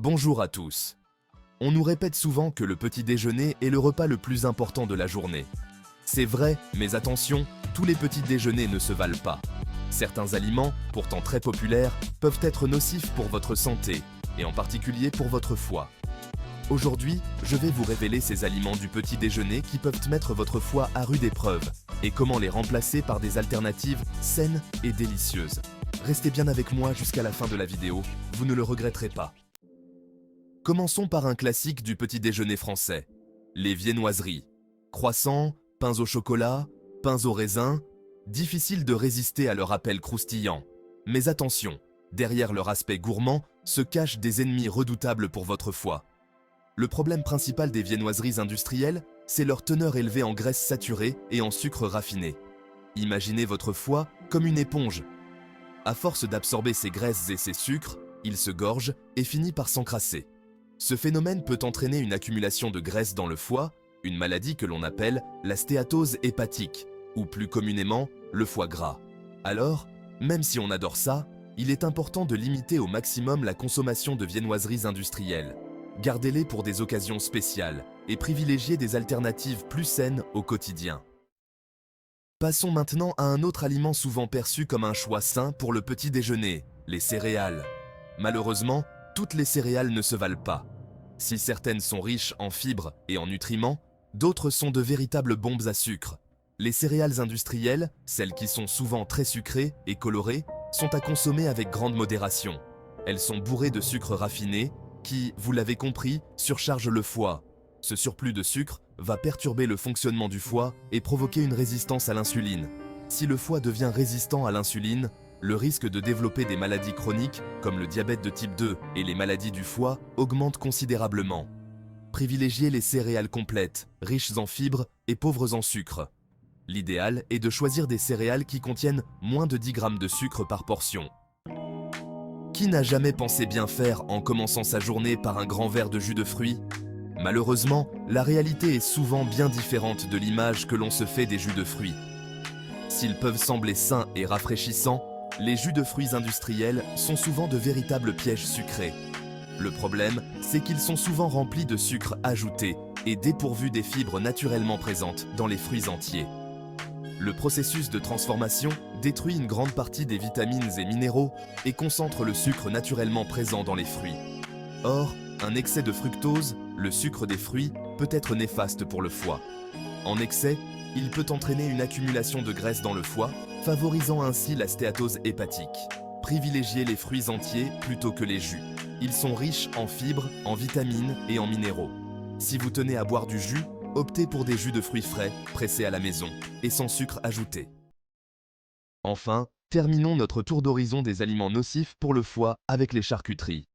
Bonjour à tous. On nous répète souvent que le petit déjeuner est le repas le plus important de la journée. C'est vrai, mais attention, tous les petits déjeuners ne se valent pas. Certains aliments, pourtant très populaires, peuvent être nocifs pour votre santé, et en particulier pour votre foie. Aujourd'hui, je vais vous révéler ces aliments du petit déjeuner qui peuvent mettre votre foie à rude épreuve, et comment les remplacer par des alternatives saines et délicieuses. Restez bien avec moi jusqu'à la fin de la vidéo, vous ne le regretterez pas. Commençons par un classique du petit déjeuner français, les viennoiseries. Croissants, pains au chocolat, pains au raisin, difficile de résister à leur appel croustillant. Mais attention, derrière leur aspect gourmand se cachent des ennemis redoutables pour votre foie. Le problème principal des viennoiseries industrielles, c'est leur teneur élevée en graisses saturées et en sucre raffiné. Imaginez votre foie comme une éponge. À force d'absorber ces graisses et ces sucres, il se gorge et finit par s'encrasser. Ce phénomène peut entraîner une accumulation de graisse dans le foie, une maladie que l'on appelle la stéatose hépatique, ou plus communément, le foie gras. Alors, même si on adore ça, il est important de limiter au maximum la consommation de viennoiseries industrielles. Gardez-les pour des occasions spéciales et privilégiez des alternatives plus saines au quotidien. Passons maintenant à un autre aliment souvent perçu comme un choix sain pour le petit déjeuner, les céréales. Malheureusement, toutes les céréales ne se valent pas. Si certaines sont riches en fibres et en nutriments, d'autres sont de véritables bombes à sucre. Les céréales industrielles, celles qui sont souvent très sucrées et colorées, sont à consommer avec grande modération. Elles sont bourrées de sucre raffiné qui, vous l'avez compris, surcharge le foie. Ce surplus de sucre va perturber le fonctionnement du foie et provoquer une résistance à l'insuline. Si le foie devient résistant à l'insuline, le risque de développer des maladies chroniques, comme le diabète de type 2 et les maladies du foie, augmente considérablement. Privilégiez les céréales complètes, riches en fibres et pauvres en sucre. L'idéal est de choisir des céréales qui contiennent moins de 10 grammes de sucre par portion. Qui n'a jamais pensé bien faire en commençant sa journée par un grand verre de jus de fruits ? Malheureusement, la réalité est souvent bien différente de l'image que l'on se fait des jus de fruits. S'ils peuvent sembler sains et rafraîchissants, les jus de fruits industriels sont souvent de véritables pièges sucrés. Le problème, c'est qu'ils sont souvent remplis de sucre ajouté et dépourvus des fibres naturellement présentes dans les fruits entiers. Le processus de transformation détruit une grande partie des vitamines et minéraux et concentre le sucre naturellement présent dans les fruits. Or, un excès de fructose, le sucre des fruits, peut être néfaste pour le foie. En excès, il peut entraîner une accumulation de graisse dans le foie, favorisant ainsi la stéatose hépatique. Privilégiez les fruits entiers plutôt que les jus. Ils sont riches en fibres, en vitamines et en minéraux. Si vous tenez à boire du jus, optez pour des jus de fruits frais, pressés à la maison, et sans sucre ajouté. Enfin, terminons notre tour d'horizon des aliments nocifs pour le foie avec les charcuteries.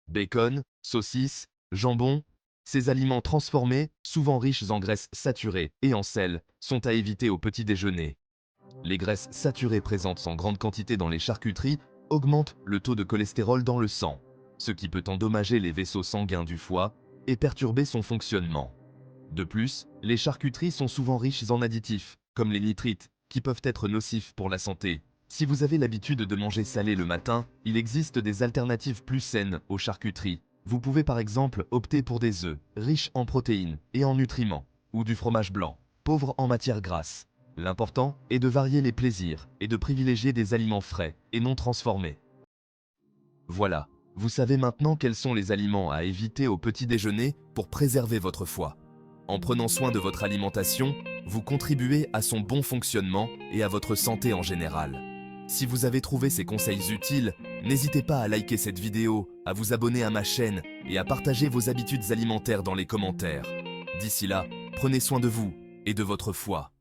Bacon, saucisses, jambon, ces aliments transformés, souvent riches en graisses saturées et en sel, sont à éviter au petit déjeuner. Les graisses saturées présentes en grande quantité dans les charcuteries augmentent le taux de cholestérol dans le sang, ce qui peut endommager les vaisseaux sanguins du foie et perturber son fonctionnement. De plus, les charcuteries sont souvent riches en additifs, comme les nitrites, qui peuvent être nocifs pour la santé. Si vous avez l'habitude de manger salé le matin, il existe des alternatives plus saines aux charcuteries. Vous pouvez par exemple opter pour des œufs, riches en protéines et en nutriments, ou du fromage blanc, pauvre en matières grasses. L'important est de varier les plaisirs et de privilégier des aliments frais et non transformés. Voilà, vous savez maintenant quels sont les aliments à éviter au petit déjeuner pour préserver votre foie. En prenant soin de votre alimentation, vous contribuez à son bon fonctionnement et à votre santé en général. Si vous avez trouvé ces conseils utiles, n'hésitez pas à liker cette vidéo, à vous abonner à ma chaîne et à partager vos habitudes alimentaires dans les commentaires. D'ici là, prenez soin de vous et de votre foie.